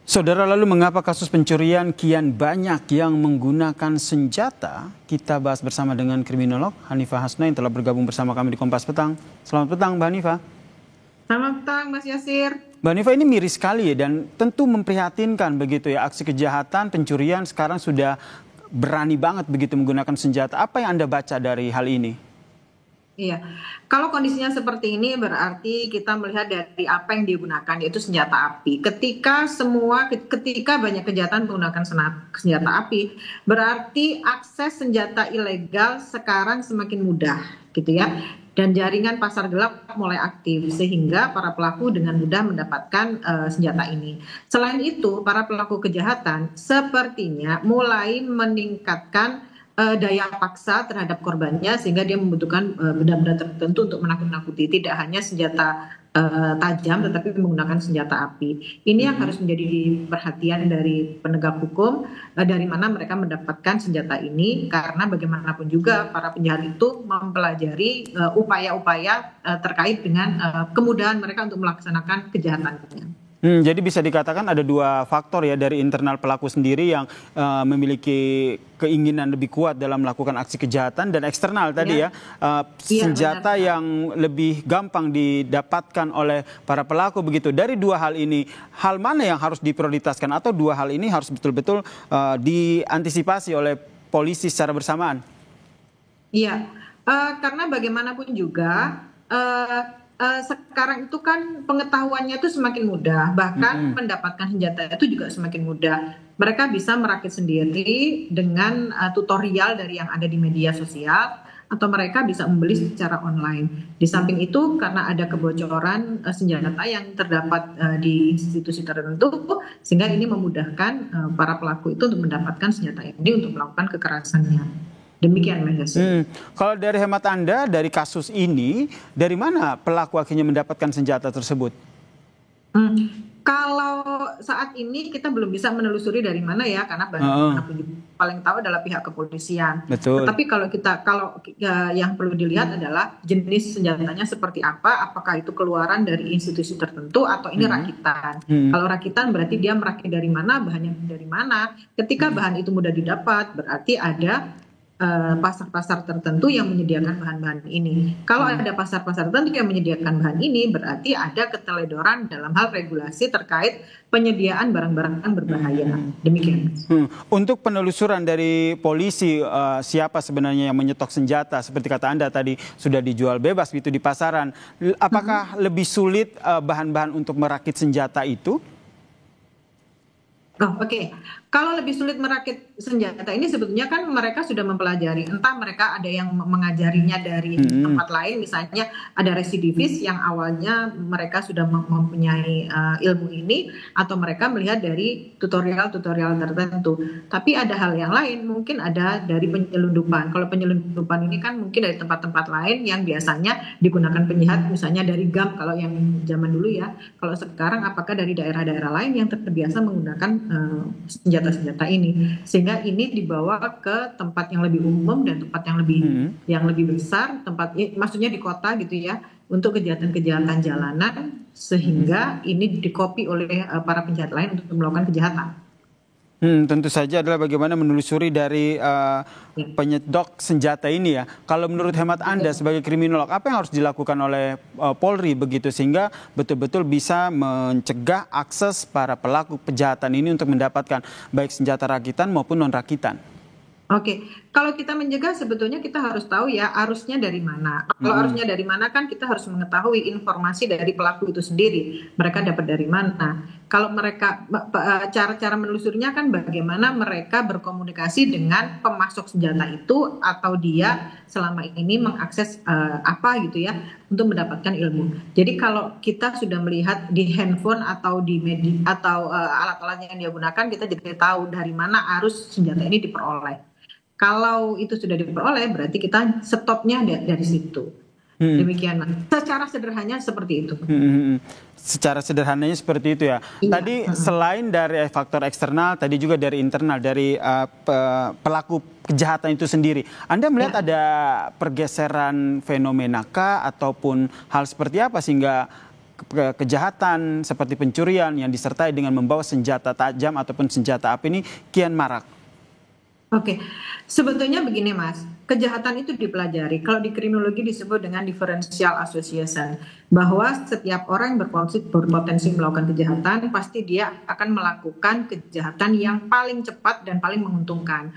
Saudara, lalu mengapa kasus pencurian kian banyak yang menggunakan senjata? Kita bahas bersama dengan kriminolog Hanifah Hasna yang telah bergabung bersama kami di Kompas Petang. Selamat petang, Mbak Hanifah. Selamat petang, Mas Yasir. Mbak Hanifah, ini miris sekali ya dan tentu memprihatinkan begitu ya. Aksi kejahatan pencurian sekarang sudah berani banget begitu menggunakan senjata. Apa yang Anda baca dari hal ini? Iya, kalau kondisinya seperti ini berarti kita melihat dari apa yang digunakan, yaitu senjata api. Ketika banyak kejahatan menggunakan senjata api, berarti akses senjata ilegal sekarang semakin mudah, gitu ya. Dan jaringan pasar gelap mulai aktif sehingga para pelaku dengan mudah mendapatkan senjata ini. Selain itu, para pelaku kejahatan sepertinya mulai meningkatkan daya paksa terhadap korbannya sehingga dia membutuhkan benda-benda tertentu untuk menakut-nakuti, tidak hanya senjata tajam tetapi menggunakan senjata api. Ini yang harus menjadi perhatian dari penegak hukum, dari mana mereka mendapatkan senjata ini, karena bagaimanapun juga para penjahat itu mempelajari upaya-upaya terkait dengan kemudahan mereka untuk melaksanakan kejahatannya. Jadi bisa dikatakan ada dua faktor ya, dari internal pelaku sendiri yang memiliki keinginan lebih kuat dalam melakukan aksi kejahatan, dan eksternal tadi ya, senjata yang lebih gampang didapatkan oleh para pelaku begitu. Dari dua hal ini, hal mana yang harus diprioritaskan atau dua hal ini harus betul-betul diantisipasi oleh polisi secara bersamaan? Iya, karena bagaimanapun juga sekarang itu kan pengetahuannya itu semakin mudah, bahkan mendapatkan senjata itu juga semakin mudah. Mereka bisa merakit sendiri dengan tutorial dari yang ada di media sosial, atau mereka bisa membeli secara online. Di samping itu, karena ada kebocoran senjata yang terdapat di institusi tertentu, sehingga ini memudahkan para pelaku itu untuk mendapatkan senjata ini untuk melakukan kekerasannya. Demikian, Mas. Kalau dari hemat Anda, dari kasus ini, dari mana pelaku akhirnya mendapatkan senjata tersebut? Kalau saat ini kita belum bisa menelusuri dari mana ya, karena paling tahu adalah pihak kepolisian. Betul. Tetapi kalau yang perlu dilihat adalah jenis senjatanya seperti apa, apakah itu keluaran dari institusi tertentu atau ini rakitan. Kalau rakitan berarti dia merakit dari mana, bahannya dari mana. Ketika bahan itu mudah didapat, berarti ada pasar-pasar tertentu yang menyediakan bahan-bahan ini. Kalau ada pasar-pasar tertentu yang menyediakan bahan ini, berarti ada keteledoran dalam hal regulasi terkait penyediaan barang-barang berbahaya. Demikian. Untuk penelusuran dari polisi, siapa sebenarnya yang menyetok senjata, seperti kata Anda tadi sudah dijual bebas gitu di pasaran, apakah lebih sulit bahan-bahan untuk merakit senjata itu? Oke. Kalau lebih sulit merakit senjata ini sebetulnya kan mereka sudah mempelajari. Entah mereka ada yang mengajarinya dari tempat lain, misalnya ada residivis yang awalnya mereka sudah mempunyai ilmu ini, atau mereka melihat dari tutorial-tutorial tertentu. Tapi ada hal yang lain, mungkin ada dari penyelundupan. Kalau penyelundupan ini kan mungkin dari tempat-tempat lain yang biasanya digunakan penjahat, misalnya dari GAM kalau yang zaman dulu ya. Kalau sekarang apakah dari daerah-daerah lain yang terbiasa menggunakan senjata ini, sehingga ini dibawa ke tempat yang lebih umum dan tempat yang lebih besar, maksudnya di kota gitu ya, untuk kejahatan-kejahatan jalanan, sehingga ini dikopi oleh para penjahat lain untuk melakukan kejahatan. Tentu saja adalah bagaimana menelusuri dari penyedok senjata ini ya. Kalau menurut hemat Anda sebagai kriminolog, apa yang harus dilakukan oleh Polri begitu sehingga betul-betul bisa mencegah akses para pelaku kejahatan ini untuk mendapatkan baik senjata rakitan maupun non rakitan? Oke, kalau kita mencegah sebetulnya kita harus tahu ya arusnya dari mana. Kalau arusnya dari mana kan kita harus mengetahui informasi dari pelaku itu sendiri. Mereka dapat dari mana. Kalau mereka, cara-cara menelusurinya kan bagaimana mereka berkomunikasi dengan pemasok senjata itu, atau dia selama ini mengakses apa gitu ya untuk mendapatkan ilmu. Jadi kalau kita sudah melihat di handphone atau di media atau alat-alat yang dia gunakan, kita jadi tahu dari mana arus senjata ini diperoleh. Kalau itu sudah diperoleh, berarti kita stopnya dari situ. Demikian, secara sederhananya seperti itu. Secara sederhananya seperti itu ya. Tadi selain dari faktor eksternal, tadi juga dari internal, dari pelaku kejahatan itu sendiri. Anda melihat ada pergeseran fenomena kah ataupun hal seperti apa sehingga kejahatan seperti pencurian yang disertai dengan membawa senjata tajam ataupun senjata api ini kian marak? Oke, sebetulnya begini Mas, kejahatan itu dipelajari. Kalau di kriminologi disebut dengan differential association, bahwa setiap orang yang berpotensi melakukan kejahatan, pasti dia akan melakukan kejahatan yang paling cepat dan paling menguntungkan.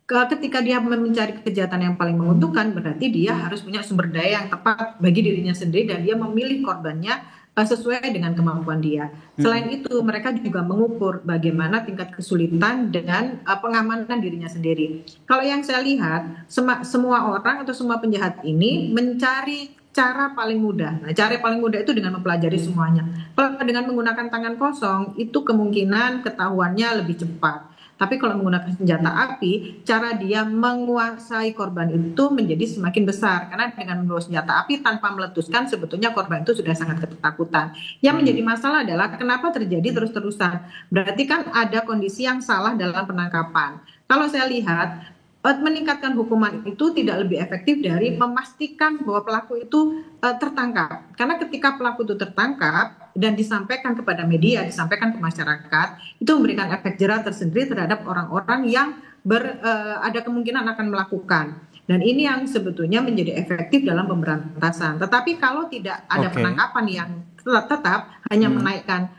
Ketika dia mencari kejahatan yang paling menguntungkan, berarti dia harus punya sumber daya yang tepat bagi dirinya sendiri dan dia memilih korbannya sesuai dengan kemampuan dia. Selain itu, mereka juga mengukur bagaimana tingkat kesulitan dengan pengamanan dirinya sendiri. Kalau yang saya lihat, semua orang atau semua penjahat ini mencari cara paling mudah. Nah, cara paling mudah itu dengan mempelajari semuanya. Kalau dengan menggunakan tangan kosong, itu kemungkinan ketahuannya lebih cepat. Tapi kalau menggunakan senjata api, cara dia menguasai korban itu menjadi semakin besar. Karena dengan membawa senjata api tanpa meletuskan, sebetulnya korban itu sudah sangat ketakutan. Yang menjadi masalah adalah kenapa terjadi terus-terusan. Berarti kan ada kondisi yang salah dalam penangkapan. Kalau saya lihat, meningkatkan hukuman itu tidak lebih efektif dari memastikan bahwa pelaku itu tertangkap. Karena ketika pelaku itu tertangkap dan disampaikan kepada media, disampaikan ke masyarakat, itu memberikan efek jerah tersendiri terhadap orang-orang yang ada kemungkinan akan melakukan. Dan ini yang sebetulnya menjadi efektif dalam pemberantasan. Tetapi kalau tidak ada penangkapan yang tetap hanya menaikkan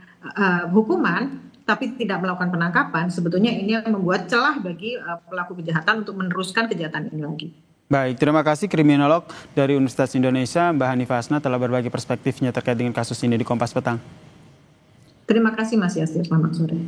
hukuman, tapi tidak melakukan penangkapan, sebetulnya ini yang membuat celah bagi pelaku kejahatan untuk meneruskan kejahatan ini lagi. Baik, terima kasih kriminolog dari Universitas Indonesia, Mbak Hanifah Hasna telah berbagi perspektifnya terkait dengan kasus ini di Kompas Petang. Terima kasih Mas Yasir, selamat sore.